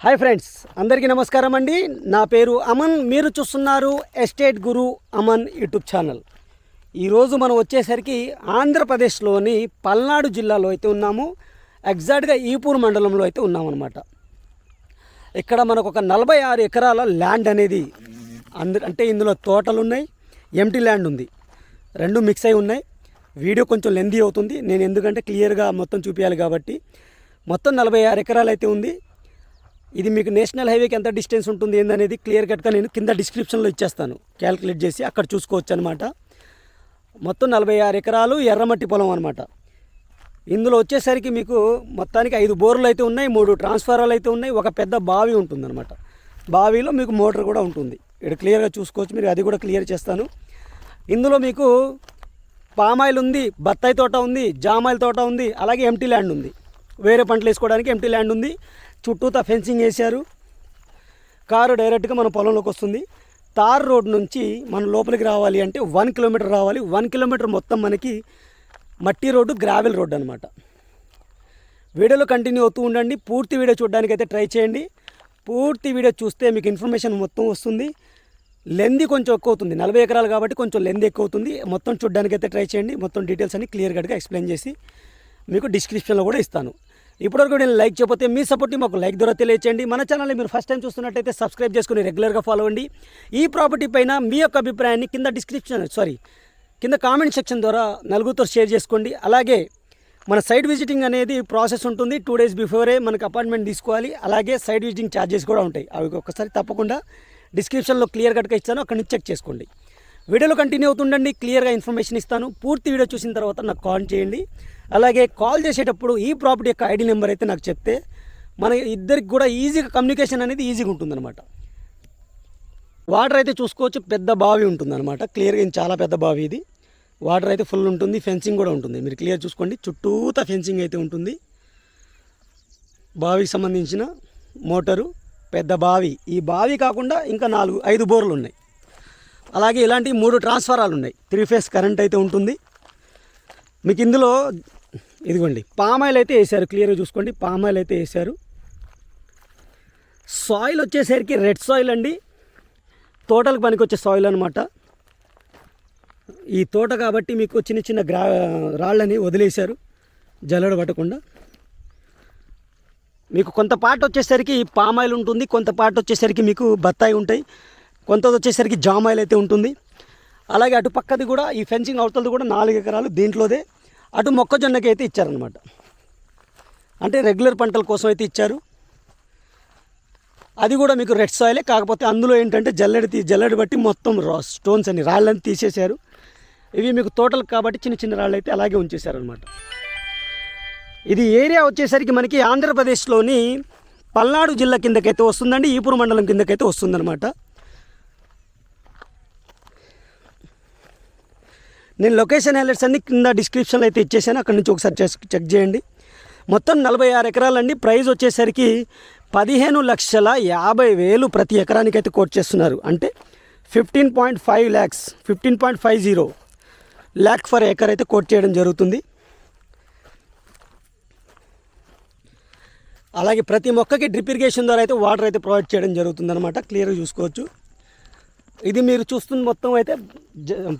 Hi friends, అందరికీ నమస్కారం అండి. నా పేరు అమన్. మీరు చూస్తున్నారు ఎస్టేట్ గురు అమన్ యూట్యూబ్ ఛానల్. ఈరోజు మనం వచ్చేసరికి ఆంధ్రప్రదేశ్లోని పల్నాడు జిల్లాలో అయితే ఉన్నాము. ఎగ్జాక్ట్గా ఈపూర్ మండలంలో అయితే ఉన్నామన్నమాట. ఇక్కడ మనకు ఒక 46 ఎకరాల ల్యాండ్ అనేది అంటే ఇందులో తోటలు ఉన్నాయి, ఎంటీ ల్యాండ్ ఉంది, రెండు మిక్స్ అయి ఉన్నాయి. వీడియో కొంచెం లెందీ అవుతుంది, నేను ఎందుకంటే క్లియర్గా మొత్తం చూపించాలి కాబట్టి. మొత్తం 46 ఎకరాలు అయితే ఉంది. ఇది మీకు నేషనల్ హైవేకి ఎంత డిస్టెన్స్ ఉంటుంది ఏందనేది క్లియర్ కట్గా నేను కింద డిస్క్రిప్షన్లో ఇచ్చేస్తాను, క్యాల్కులేట్ చేసి అక్కడ చూసుకోవచ్చు అనమాట. మొత్తం 46 ఎకరాలు ఎర్రమట్టి పొలం అనమాట. ఇందులో వచ్చేసరికి మీకు మొత్తానికి 5 బోర్లు అయితే ఉన్నాయి, 3 ట్రాన్స్ఫార్మర్లు అయితే ఉన్నాయి, ఒక పెద్ద బావి ఉంటుందన్నమాట. బావిలో మీకు మోటార్ కూడా ఉంటుంది. ఇక్కడ క్లియర్గా చూసుకోవచ్చు, మీరు అది కూడా క్లియర్ చేస్తాను. ఇందులో మీకు పామాయిల్ ఉంది, బత్తాయి తోట ఉంది, జామాయిల్ తోట ఉంది, అలాగే ఎంటీ ల్యాండ్ ఉంది. వేరే పంటలు వేసుకోవడానికి ఎంటీ ల్యాండ్ ఉంది. చుట్టూతా ఫెన్సింగ్ వేశారు. కారు డైరెక్ట్గా మన పొలంలోకి వస్తుంది. తార్ రోడ్ నుంచి మనం లోపలికి రావాలి అంటే 1 కిలోమీటర్ రావాలి. 1 కిలోమీటర్ మొత్తం మనకి మట్టి రోడ్డు, గ్రావెల్ రోడ్డు అనమాట. వీడియోలో కంటిన్యూ అవుతూ ఉండండి. పూర్తి వీడియో చూడడానికి అయితే ట్రై చేయండి. పూర్తి వీడియో చూస్తే మీకు ఇన్ఫర్మేషన్ మొత్తం వస్తుంది. లెంది కొంచెం ఎక్కువ అవుతుంది, 40 ఎకరాలు కాబట్టి కొంచెం లెంది ఎక్కువ అవుతుంది. మొత్తం చూడడానికి అయితే ట్రై చేయండి. మొత్తం డీటెయిల్స్ అన్ని క్లియర్ కట్గా ఎక్స్ప్లెయిన్ చేసి మీకు డిస్క్రిప్షన్లో కూడా ఇస్తాను. ఇప్పటివరకు నేను లైక్ చేయకపోతే మీ సపోర్ట్ని మాకు లైక్ ద్వారా తెలియచేయండి. మన ఛానల్ని మీరు ఫస్ట్ టైం చూస్తున్నట్టయితే సబ్స్క్రైబ్ చేసుకుని రెగ్యులర్గా ఫాలో అవ్వండి. ఈ ప్రాపర్టీ పైన మీ యొక్క అభిప్రాయాన్ని కింద కామెంట్ సెక్షన్ ద్వారా నలుగురితో షేర్ చేసుకోండి. అలాగే మన సైట్ విజిటింగ్ అనేది ప్రాసెస్ ఉంటుంది. 2 డేస్ బిఫోరే మనకు అపాయింట్మెంట్ తీసుకోవాలి. అలాగే సైట్ విజిటింగ్ ఛార్జెస్ కూడా ఉంటాయి. అవి ఒక్కసారి తప్పకుండా డిస్క్రిప్షన్లో క్లియర్ కట్గా ఇస్తాను, అక్కడి నుంచి చెక్ చేసుకోండి. వీడియోలో కంటిన్యూ అవుతుండండి. క్లియర్గా ఇన్ఫర్మేషన్ ఇస్తాను. పూర్తి వీడియో చూసిన తర్వాత నాకు కాల్ చేయండి. అలాగే కాల్ చేసేటప్పుడు ఈ ప్రాపర్టీ యొక్క ఐడి నెంబర్ అయితే నాకు చెప్తే మన ఇద్దరికి కూడా ఈజీగా కమ్యూనికేషన్ అనేది ఈజీగా ఉంటుందన్నమాట. వాటర్ అయితే చూసుకోవచ్చు, పెద్ద బావి ఉంటుందన్నమాట. క్లియర్గా చాలా పెద్ద బావి ఇది. వాటర్ అయితే ఫుల్ ఉంటుంది, ఫెన్సింగ్ కూడా ఉంటుంది. మీరు క్లియర్ చూసుకోండి, చుట్టూతా ఫెన్సింగ్ అయితే ఉంటుంది. బావికి సంబంధించిన మోటారు, పెద్ద బావి. ఈ బావి కాకుండా ఇంకా 5 బోర్లు ఉన్నాయి. అలాగే ఇలాంటి 3 ట్రాన్స్ఫారాలు ఉన్నాయి. 3 ఫేస్ కరెంట్ అయితే ఉంటుంది. మీకు ఇందులో ఇదిగోండి పామాయిల్ అయితే వేశారు. క్లియర్గా చూసుకోండి, పామాయిల్ అయితే వేశారు. సాయిల్ వచ్చేసరికి రెడ్ సాయిల్ అండి. తోటలకు పనికి వచ్చే సాయిల్ అనమాట. ఈ తోట కాబట్టి మీకు చిన్న చిన్న రాళ్ళని వదిలేశారు జల్లెడ పట్టకుండా. మీకు కొంత పార్ట్ వచ్చేసరికి పామాయిల్ ఉంటుంది, కొంత పార్ట్ వచ్చేసరికి మీకు బత్తాయి ఉంటాయి, కొంత వచ్చేసరికి జామాయిల్ అయితే ఉంటుంది. అలాగే అటు పక్కది కూడా ఈ ఫెన్సింగ్ అవతలది కూడా 4 ఎకరాలు దీంట్లోదే. అటు మొక్కజొన్నకి అయితే ఇచ్చారనమాట. అంటే రెగ్యులర్ పంటల కోసం అయితే ఇచ్చారు. అది కూడా మీకు రెడ్ సాయిలే, కాకపోతే అందులో ఏంటంటే జల్లెడ బట్టి మొత్తం స్టోన్స్ అని రాళ్ళని తీసేశారు. ఇవి మీకు తోటలకు కాబట్టి చిన్న చిన్న రాళ్ళు అయితే అలాగే ఉంచేశారనమాట. ఇది ఏరియా వచ్చేసరికి మనకి ఆంధ్రప్రదేశ్లోని పల్నాడు జిల్లా కిందకైతే వస్తుందండి, ఈపూర్ మండలం కిందకైతే వస్తుందన్నమాట. నేను లొకేషన్ హైలైట్స్ అన్ని కింద డిస్క్రిప్షన్లో అయితే ఇచ్చేసాను, అక్కడి నుంచి ఒకసారి చెక్ చేయండి. మొత్తం 46 ఎకరాలండి. ప్రైస్ వచ్చేసరికి 15,50,000 ప్రతి ఎకరానికి అయితే కోట్ చేస్తున్నారు. అంటే 15.5 lakhs 15.50 lakh ఫర్ ఎకర్ అయితే కోట్ చేయడం జరుగుతుంది. అలాగే ప్రతి మొక్కకి డ్రిప్ ఇరిగేషన్ ద్వారా అయితే వాటర్ అయితే ప్రొవైడ్ చేయడం జరుగుతుంది అనమాట. క్లియర్గా చూసుకోవచ్చు. ఇది మీరు చూస్తున్న మొత్తం అయితే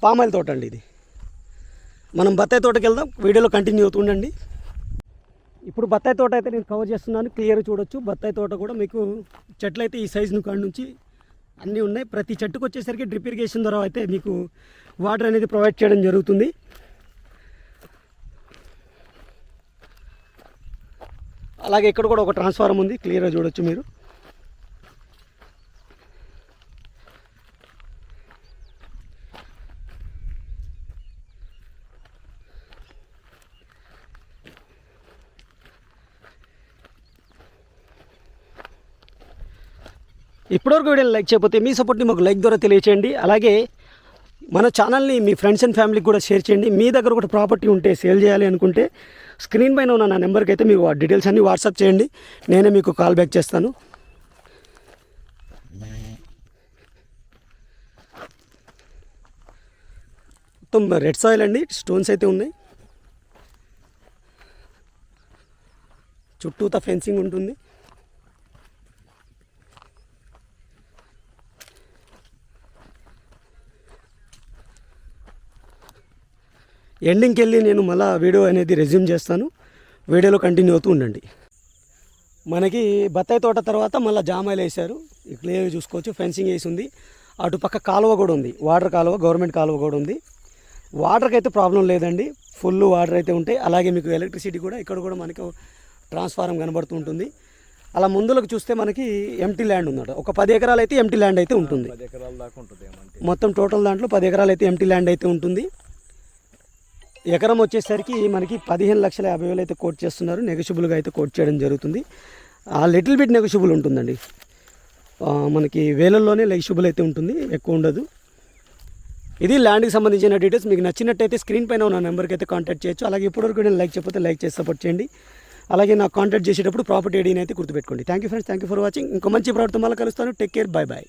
పామాయిల్ తోట అండి. ఇది మనం బత్తాయి తోటకి వెళ్దాం, వీడియోలో కంటిన్యూ అవుతుండండి. ఇప్పుడు బత్తాయి తోట అయితే నేను కవర్ చేస్తున్నాను, క్లియర్గా చూడొచ్చు. బత్తాయి తోట కూడా మీకు చెట్లు అయితే ఈ సైజు కాడ నుంచి అన్నీ ఉన్నాయి. ప్రతి చెట్టుకు వచ్చేసరికి డ్రిప్ ఇరిగేషన్ ద్వారా అయితే మీకు వాటర్ అనేది ప్రొవైడ్ చేయడం జరుగుతుంది. అలాగే ఇక్కడ కూడా ఒక ట్రాన్స్ఫార్మర్ ఉంది, క్లియర్గా చూడొచ్చు మీరు. ఇప్పటివరకు వీడియోని లైక్ చేయకపోతే మీ సపోర్ట్ని మాకు లైక్ ద్వారా తెలియచేయండి. అలాగే మన ఛానల్ని మీ ఫ్రెండ్స్ అండ్ ఫ్యామిలీకి కూడా షేర్ చేయండి. మీ దగ్గర కూడా ప్రాపర్టీ ఉంటే సేల్ చేయాలి అనుకుంటే స్క్రీన్ పైన ఉన్న నా నెంబర్కి అయితే మీకు డీటెయిల్స్ అన్నీ వాట్సాప్ చేయండి, నేనే మీకు కాల్ బ్యాక్ చేస్తాను. మొత్తం రెడ్ సాయిల్ అండి, స్టోన్స్ అయితే ఉన్నాయి. చుట్టూతా ఫెన్సింగ్ ఉంటుంది. ఎండింగ్కి వెళ్ళి నేను మళ్ళీ వీడియో అనేది రెజ్యూమ్ చేస్తాను. వీడియోలో కంటిన్యూ అవుతూ ఉండండి. మనకి బత్తాయి తోట తర్వాత మళ్ళీ జామాయిలు వేశారు. క్లియర్గా చూసుకోవచ్చు, ఫెన్సింగ్ వేసి ఉంది. అటుపక్క కాలువ కూడా ఉంది, వాటర్ కాలువ, గవర్నమెంట్ కాలువ కూడా ఉంది. వాటర్కి అయితే ప్రాబ్లం లేదండి, ఫుల్ వాటర్ అయితే ఉంటాయి. అలాగే మీకు ఎలక్ట్రిసిటీ కూడా ఇక్కడ కూడా మనకు ట్రాన్స్ఫార్మర్ కనబడుతూ ఉంటుంది. అలా ముందులకు చూస్తే మనకి ఎంటీ ల్యాండ్ ఉందట. ఒక 10 ఎకరాలు అయితే ఎంటీ ల్యాండ్ అయితే ఉంటుంది. 10 ఎకరాల దాకా ఉంటుంది. మొత్తం టోటల్ దాంట్లో 10 ఎకరాలు అయితే ఎంటీ ల్యాండ్ అయితే ఉంటుంది. ఎకరం వచ్చేసరికి మనకి 15,50,000 అయితే కోట్ చేస్తున్నారు. నెగోషియబుల్గా అయితే కోట్ చేయడం జరుగుతుంది. ఆ లిటిల్ బిట్ నెగోషియబుల్ ఉంటుందండి. మనకి వేలల్లోనే నెగోషియబుల్ అయితే ఉంటుంది, ఎక్కువ ఉండదు. ఇది ల్యాండ్కి సంబంధించిన డీటెయిల్స్. మీకు నచ్చినట్టయితే స్క్రీన్ పైన ఉన్న నెంబర్కి అయితే కాంటాక్ట్ చేయొచ్చు. అలాగే ఇప్పటివరకు నేను లైక్ చెప్పితే లైక్ చేసి సపోర్ట్ చేయండి. అలాగే నాకు కాంటాక్ట్ చేసేటప్పుడు ప్రాపర్టీ ఐడీని అయితే గుర్తుపెట్టుకోండి. Thank you friends, thank you for watching. ఇంకో మంచి ప్రాడక్ట్ మళ్ళీ కలుస్తాను. Take care, bye bye.